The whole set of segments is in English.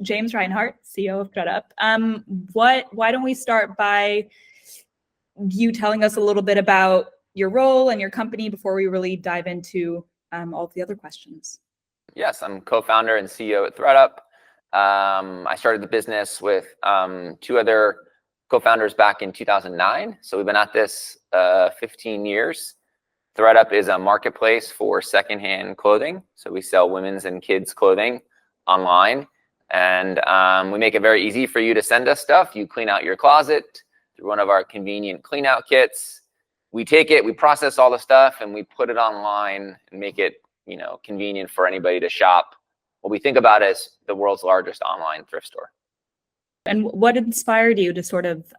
James Reinhart, CEO of ThredUp. Why don't we start by you telling us a little bit about your role and your company before we really dive into all of the other questions? Yes, I'm co-founder and CEO at ThredUp. I started the business with two other co-founders back in 2009. So we've been at this 15 years. ThredUp is a marketplace for secondhand clothing. So we sell women's and kids' clothing online. And we make it very easy for you to send us stuff. You clean out your closet through one of our convenient clean out kits. We take it, we process all the stuff, and we put it online and make it, convenient for anybody to shop what we think about as the world's largest online thrift store. And what inspired you to sort of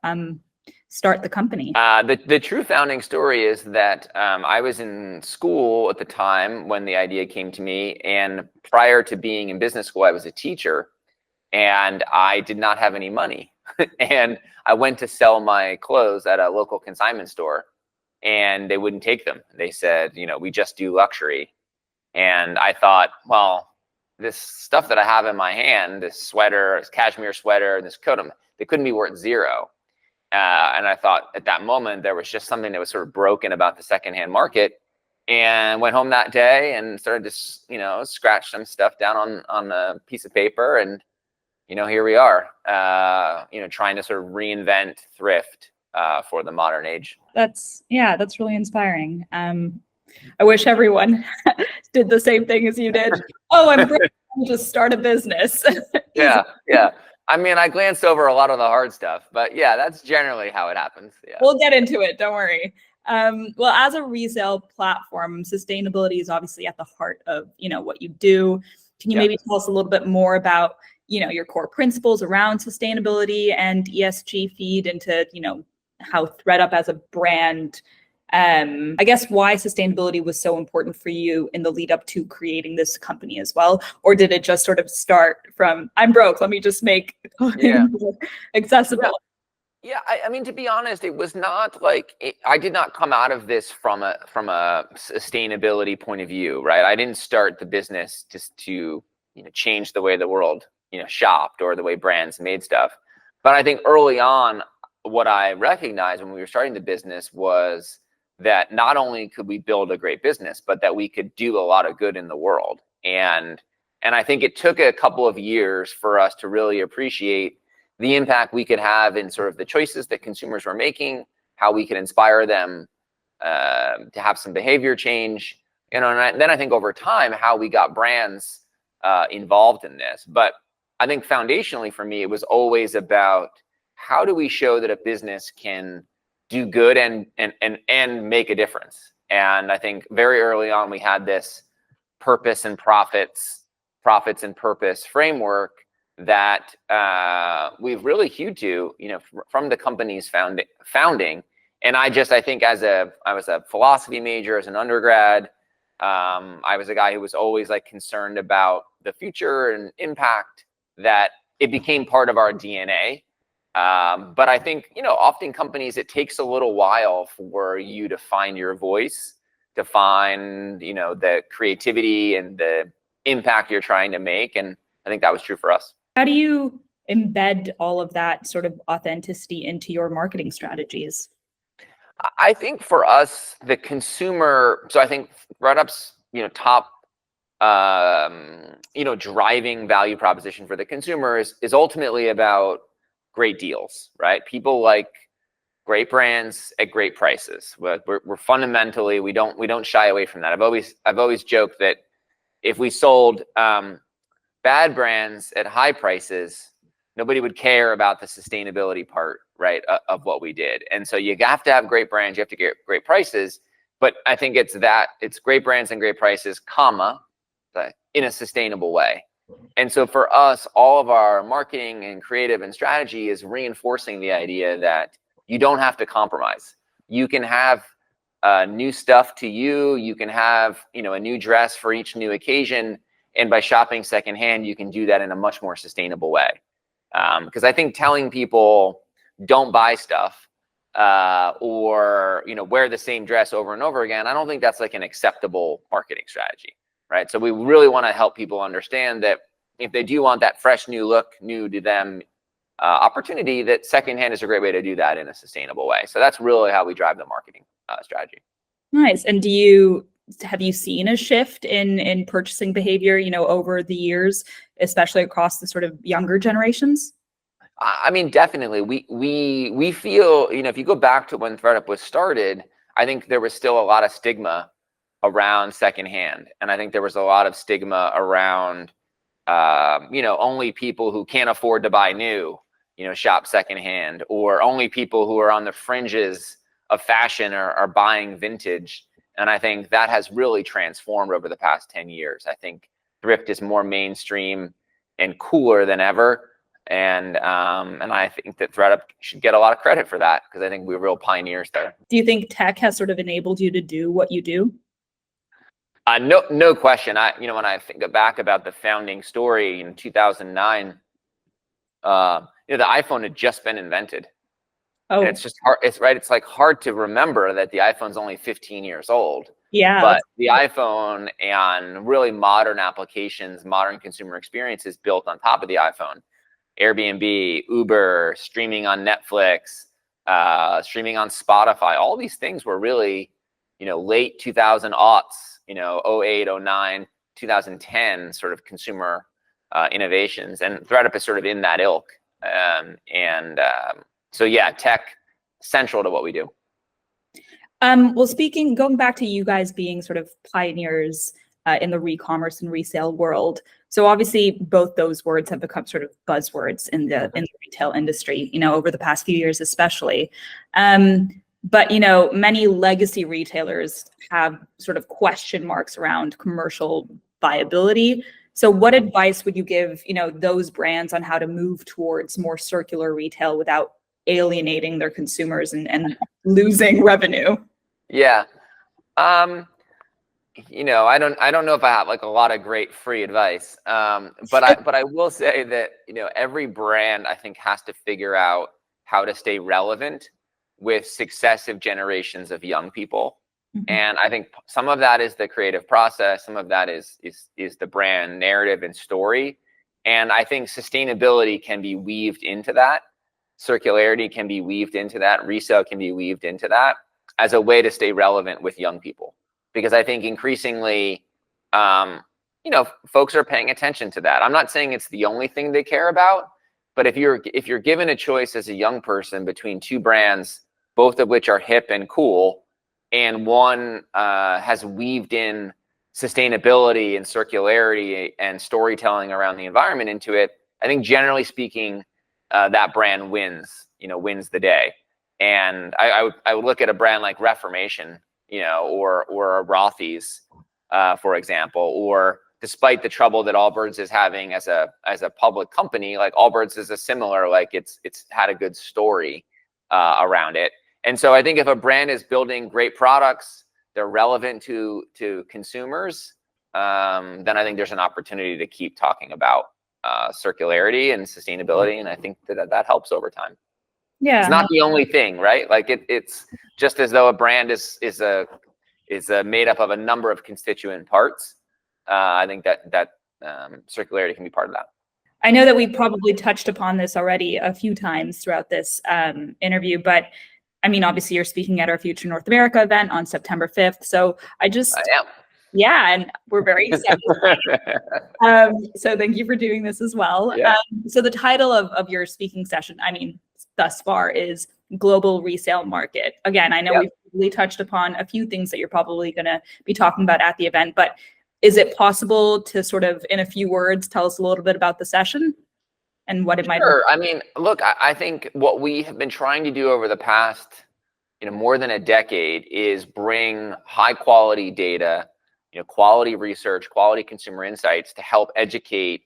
start the company? The true founding story is that I was in school at the time when the idea came to me. And prior to being in business school, I was a teacher and I did not have any money. And I went to sell my clothes at a local consignment store and they wouldn't take them. They said, we just do luxury. And I thought, well, this stuff that I have in my hand, this sweater, this cashmere sweater, and this coat, they couldn't be worth zero. And I thought at that moment, there was just something that was sort of broken about the secondhand market. And went home that day and started to, scratch some stuff down on a piece of paper. And, here we are, trying to sort of reinvent thrift for the modern age. That's really inspiring. I wish everyone did the same thing as you did. Oh, I'm broke. Just start a business. Yeah. I mean, I glanced over a lot of the hard stuff, but yeah, that's generally how it happens. Yeah. We'll get into it. Don't worry. Well, as a resale platform, sustainability is obviously at the heart of, what you do. Can you maybe tell us a little bit more about, your core principles around sustainability and ESG feed into, how ThredUp as a brand, I guess why sustainability was so important for you in the lead up to creating this company as well? Or did it just sort of start from, I'm broke, let me just make accessible? Yeah, I mean, to be honest, it was not like, I did not come out of this from a sustainability point of view, right? I didn't start the business just to, change the way the world, shopped or the way brands made stuff. But I think early on, what I recognized when we were starting the business was that not only could we build a great business, but that we could do a lot of good in the world. And I think it took a couple of years for us to really appreciate the impact we could have in sort of the choices that consumers were making, how we could inspire them to have some behavior change, and then I think over time, how we got brands involved in this. But I think foundationally for me, it was always about how do we show that a business can do good and make a difference. And I think very early on, we had this purpose and profits and purpose framework that we've really hewed to, from the company's founding. And I think I was a philosophy major as an undergrad. I was a guy who was always concerned about the future and impact, that it became part of our DNA. But I think, often companies, it takes a little while for you to find your voice, to find, the creativity and the impact you're trying to make. And I think that was true for us. How do you embed all of that sort of authenticity into your marketing strategies? I think for us, the consumer, so I think ThredUp's, top, driving value proposition for the consumer is ultimately about great deals, right? People like great brands at great prices. We're fundamentally, we don't shy away from that. I've always joked that if we sold bad brands at high prices, nobody would care about the sustainability part, right, of what we did. And so you have to have great brands, you have to get great prices. But I think it's great brands and great prices, in a sustainable way. And so for us, all of our marketing and creative and strategy is reinforcing the idea that you don't have to compromise. You can have new stuff to you. You can have, a new dress for each new occasion. And by shopping secondhand, you can do that in a much more sustainable way. Because I think telling people don't buy stuff or, wear the same dress over and over again, I don't think that's an acceptable marketing strategy, right? So we really want to help people understand that if they do want that fresh new look, new to them opportunity, that secondhand is a great way to do that in a sustainable way. So that's really how we drive the marketing strategy. Nice. And have you seen a shift in purchasing behavior, over the years, especially across the sort of younger generations? I mean, definitely. We feel, if you go back to when ThredUp was started, I think there was still a lot of stigma around secondhand, and I think there was a lot of stigma around, only people who can't afford to buy new, shop secondhand, or only people who are on the fringes of fashion are buying vintage. And I think that has really transformed over the past 10 years. I think thrift is more mainstream and cooler than ever. And I think that ThredUp should get a lot of credit for that, because I think we're real pioneers there. Do you think tech has sort of enabled you to do what you do? No question. When I think back about the founding story in 2009, the iPhone had just been invented. Oh, and it's just hard. It's right. It's like hard to remember that the iPhone's only 15 years old. yeah. But the iPhone and really modern applications, modern consumer experiences built on top of the iPhone. Airbnb, Uber, streaming on Netflix, streaming on Spotify. All these things were really, late 2000 aughts, 08, 09, 2010 sort of consumer innovations. And ThredUp is sort of in that ilk. So yeah, tech central to what we do. Well, going back to you guys being sort of pioneers in the re-commerce and resale world. So obviously both those words have become sort of buzzwords in the retail industry, over the past few years, especially. But, many legacy retailers have sort of question marks around commercial viability. So what advice would you give, those brands on how to move towards more circular retail without alienating their consumers and losing revenue? Yeah. I don't know if I have like a lot of great free advice. But I will say that, every brand I think has to figure out how to stay relevant with successive generations of young people. Mm-hmm. And I think some of that is the creative process. Some of that is the brand narrative and story. And I think sustainability can be weaved into that. Circularity can be weaved into that. Resale can be weaved into that as a way to stay relevant with young people. Because I think increasingly, folks are paying attention to that. I'm not saying it's the only thing they care about, but if you're given a choice as a young person between two brands, both of which are hip and cool, and one has weaved in sustainability and circularity and storytelling around the environment into it, I think generally speaking, that brand wins the day. And I would look at a brand like Reformation, or a Rothy's, for example, or despite the trouble that Allbirds is having as a public company, like Allbirds is a similar, like it's had a good story around it. And so I think if a brand is building great products, they're relevant to consumers, then I think there's an opportunity to keep talking about circularity and sustainability. And I think that helps over time. Yeah. It's not the only thing, right? Like it's just as though a brand is made up of a number of constituent parts. I think that circularity can be part of that. I know that we probably touched upon this already a few times throughout this interview, but I mean, obviously you're speaking at our Future North America event on September 5th. So I am. Yeah, and we're very excited. So thank you for doing this as well. Yeah. So the title of your speaking session, I mean, thus far, is Global Resale Market. Again, I know we've really touched upon a few things that you're probably going to be talking about at the event, but is it possible to sort of, in a few words, tell us a little bit about the session and what it might be? Sure. I mean, look, I think what we have been trying to do over the past, more than a decade is bring high quality data, quality research, quality consumer insights to help educate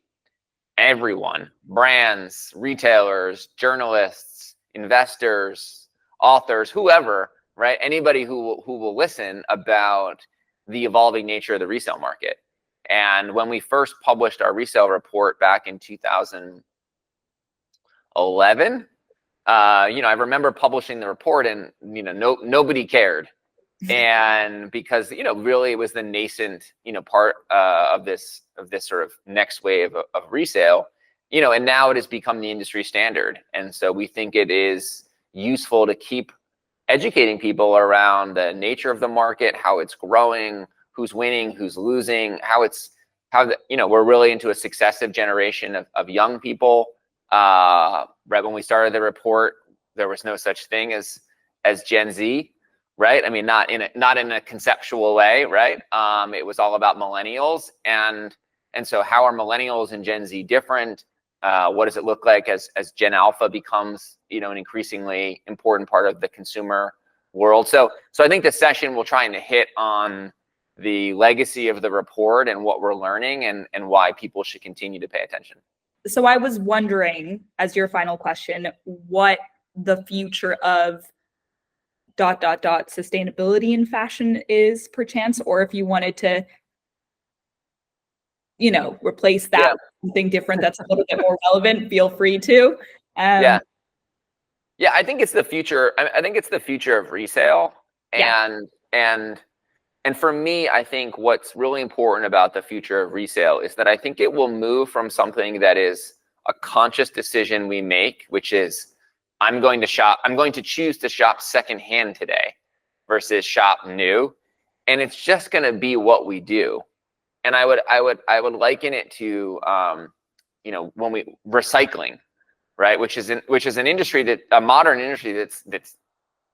everyone, brands, retailers, journalists, investors, authors, whoever, right? Anybody who will listen about the evolving nature of the resale market. And when we first published our resale report back in 2011, I remember publishing the report and, nobody cared. And because, really it was the nascent, part of this sort of next wave of resale, and now it has become the industry standard. And so we think it is useful to keep educating people around the nature of the market, how it's growing, who's winning, who's losing, we're really into a successive generation of young people. Right when we started the report, there was no such thing as Gen Z, right? I mean, not in a conceptual way, right? It was all about millennials, and so how are millennials and Gen Z different? What does it look like as Gen Alpha becomes, an increasingly important part of the consumer world? So I think the session will try and hit on the legacy of the report and what we're learning and why people should continue to pay attention. So I was wondering, as your final question, what the future of ... sustainability in fashion is, perchance, or if you wanted to, replace that with something different that's a little bit more relevant, feel free to. Yeah, I think it's the future. I think it's the future of resale. And for me, I think what's really important about the future of resale is that I think it will move from something that is a conscious decision we make, which is I'm going to choose to shop secondhand today versus shop new. And it's just going to be what we do. And I would liken it to, when we recycling, right? Which is an industry a modern industry that's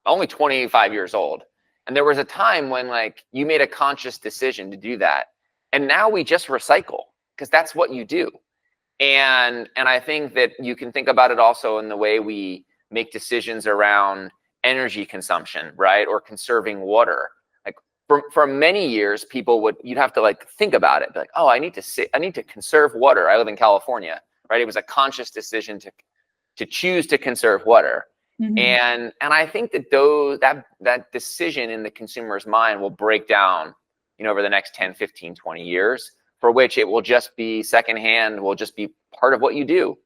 only 25 years old. And there was a time when you made a conscious decision to do that. And now we just recycle because that's what you do. And I think that you can think about it also in the way we make decisions around energy consumption, right? Or conserving water. For many years, you'd have to think about it. Like, oh, I need to conserve water. I live in California, right? It was a conscious decision to choose to conserve water. Mm-hmm. And I think that that decision in the consumer's mind will break down, over the next 10, 15, 20 years, for which it will just be secondhand, will just be part of what you do.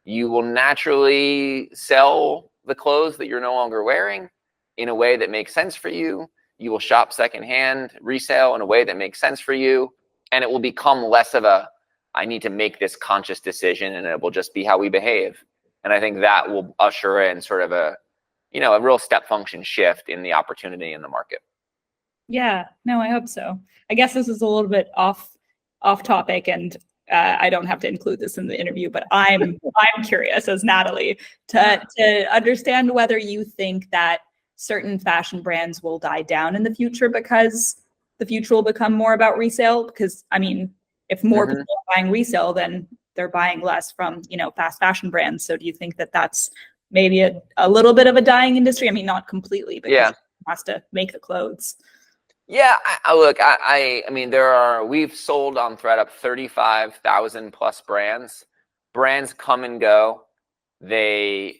You will naturally sell the clothes that you're no longer wearing in a way that makes sense for you. You will shop secondhand, resale in a way that makes sense for you. And it will become less of I need to make this conscious decision, and it will just be how we behave. And I think that will usher in sort of a real step function shift in the opportunity in the market. Yeah, no, I hope so. I guess this is a little bit off topic, and I don't have to include this in the interview, but I'm curious as Natalie to understand whether you think that certain fashion brands will die down in the future because the future will become more about resale. Because I mean, if more people are buying resale, then they're buying less from, fast fashion brands. So do you think that that's maybe a little bit of a dying industry? I mean, not completely, but it has to make the clothes. Yeah, I mean, we've sold on ThredUp 35,000 plus brands. Brands come and go. I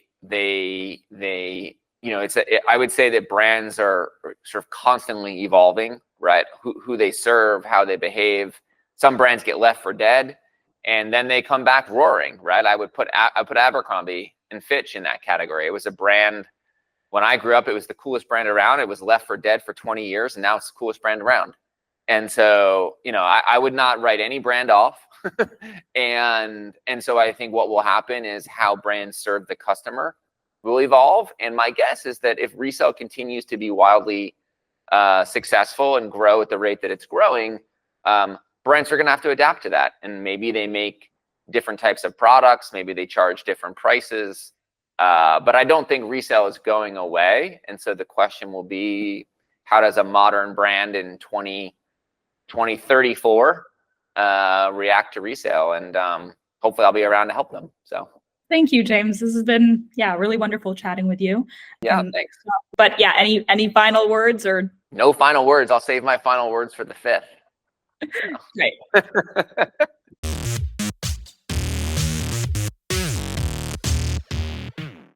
would say that brands are sort of constantly evolving, right? Who they serve, how they behave. Some brands get left for dead, and then they come back roaring, right? I put Abercrombie and Fitch in that category. It was a brand. When I grew up, it was the coolest brand around. It was left for dead for 20 years, and now it's the coolest brand around. And so, I would not write any brand off. and so I think what will happen is how brands serve the customer will evolve. And my guess is that if resale continues to be wildly successful and grow at the rate that it's growing, brands are going to have to adapt to that. And maybe they make different types of products. Maybe they charge different prices. But I don't think resale is going away. And so the question will be, how does a modern brand in 2034 react to resale? And hopefully I'll be around to help them. So thank you, James. This has been, really wonderful chatting with you. Yeah, thanks. But yeah, any final words or? No final words. I'll save my final words for the 5th. Great.